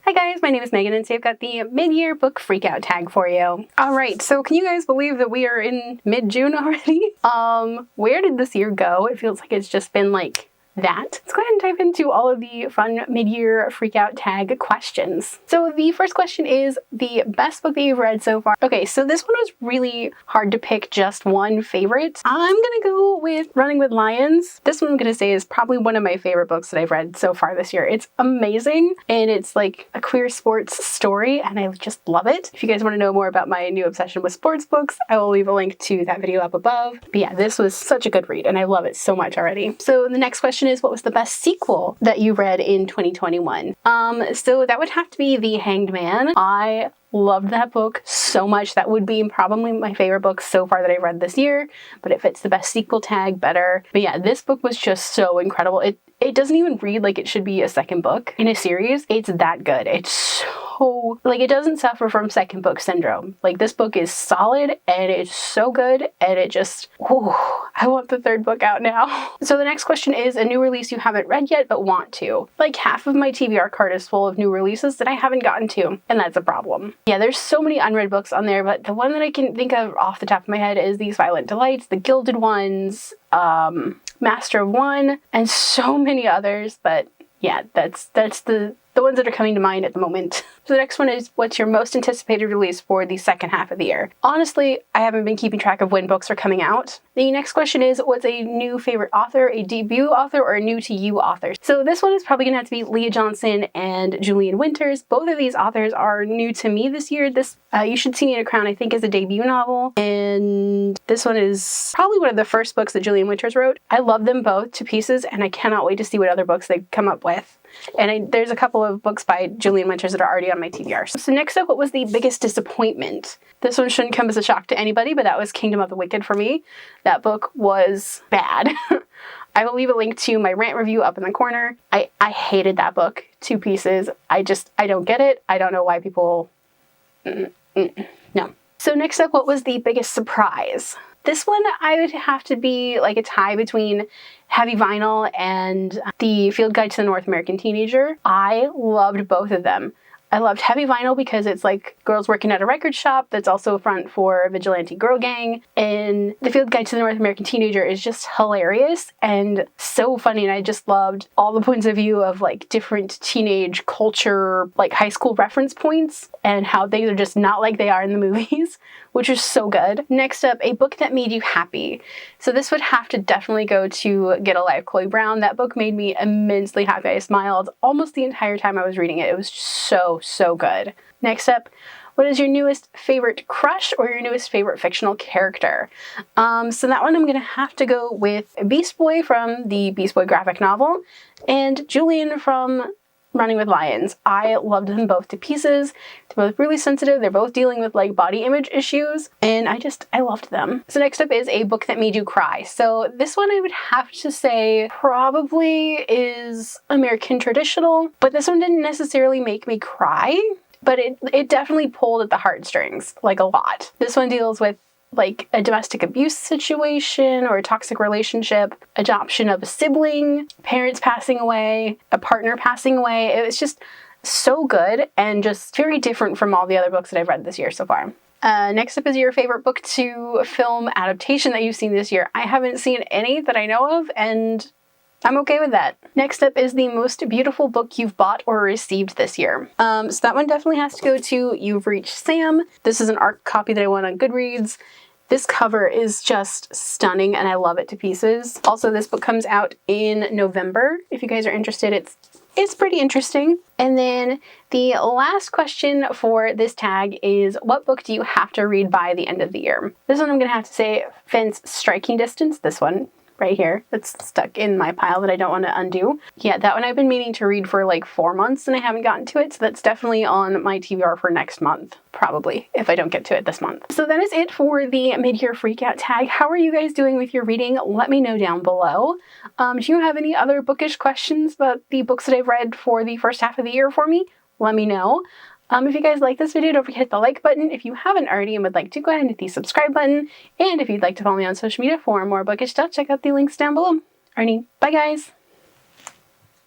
Hi guys, my name is Megan and today I've got the mid-year book freakout tag for you. Alright, so can you guys believe that we are in mid-June already? Where did this year go? It feels like it's just been like that. Let's go ahead and dive into all of the fun mid-year freakout tag questions. So the first question is the best book that you've read so far. Okay, so this one was really hard to pick just one favorite. I'm gonna go with Running with Lions. This one I'm gonna say is probably one of my favorite books that I've read so far this year. It's amazing and it's like a queer sports story and I just love it. If you guys want to know more about my new obsession with sports books, I will leave a link to that video up above. But yeah, this was such a good read and I love it so much already. So the next question is, what was the best sequel that you read in 2021? So that would have to be The Hanged Man. I loved that book so much. That would be probably my favorite book so far that I've read this year, but it fits the best sequel tag better. But yeah, this book was just so incredible. It doesn't even read like it should be a second book in a series. It's that good. It's so, like, it doesn't suffer from second book syndrome. Like, this book is solid and it's so good and it just, I want the third book out now. So the next question is a new release you haven't read yet but want to. Like, half of my TBR card is full of new releases that I haven't gotten to, and that's a problem. Yeah, there's so many unread books on there, but the one that I can think of off the top of my head is These Violent Delights, The Gilded Ones, Master of One, and so many others, but yeah, that's the ones that are coming to mind at the moment. So the next one is, what's your most anticipated release for the second half of the year? Honestly, I haven't been keeping track of when books are coming out. The next question is, what's a new favorite author, a debut author, or a new to you author? So this one is probably gonna have to be Leah Johnson and Julian Winters. Both of these authors are new to me this year. This You Should See Me in a Crown, I think, is a debut novel, and this one is probably one of the first books that Julian Winters wrote. I love them both to pieces, and I cannot wait to see what other books they come up with. And there's a couple of books by Julian Winters that are already on my TBR. So next up, what was the biggest disappointment? This one shouldn't come as a shock to anybody, but that was Kingdom of the Wicked for me. That book was bad. I will leave a link to my rant review up in the corner. I hated that book to pieces. I don't get it. I don't know why people... No. So next up, what was the biggest surprise? This one, I would have to be like a tie between Heavy Vinyl and The Field Guide to the North American Teenager. I loved both of them. I loved Heavy Vinyl because it's like girls working at a record shop that's also a front for a vigilante girl gang. And The Field Guide to the North American Teenager is just hilarious and so funny. And I just loved all the points of view of like different teenage culture, like high school reference points and how things are just not like they are in the movies, which is so good. Next up, a book that made you happy. So this would have to definitely go to Get a Life, Chloe Brown. That book made me immensely happy. I smiled almost the entire time I was reading it. It was so good. Next up, what is your newest favorite crush or your newest favorite fictional character? So that one I'm gonna have to go with Beast Boy from the Beast Boy graphic novel and Julian from Running with Lions. I loved them both to pieces. They're both really sensitive. They're both dealing with like body image issues and I loved them. So next up is a book that made you cry. So this one I would have to say probably is American Traditional, but this one didn't necessarily make me cry, but it definitely pulled at the heartstrings like a lot. This one deals with like a domestic abuse situation or a toxic relationship, adoption of a sibling, parents passing away, a partner passing away. It was just so good and just very different from all the other books that I've read this year so far. Next up is your favorite book to film adaptation that you've seen this year. I haven't seen any that I know of and I'm okay with that. Next up is the most beautiful book you've bought or received this year. So that one definitely has to go to You've Reached Sam. This is an ARC copy that I won on Goodreads. This cover is just stunning and I love it to pieces. Also, this book comes out in November. If you guys are interested, it's pretty interesting. And then the last question for this tag is, what book do you have to read by the end of the year? This one I'm gonna have to say Fence Striking Distance, this one right here that's stuck in my pile that I don't want to undo. Yeah, that one I've been meaning to read for like 4 months and I haven't gotten to it, so that's definitely on my TBR for next month, probably, if I don't get to it this month. So that is it for the mid-year freakout tag. How are you guys doing with your reading? Let me know down below. Do you have any other bookish questions about the books that I've read for the first half of the year for me? Let me know. If you guys like this video, don't forget to hit the like button. If you haven't already and would like to, go ahead and hit the subscribe button. And if you'd like to follow me on social media for more bookish stuff, check out the links down below. Alrighty, bye guys!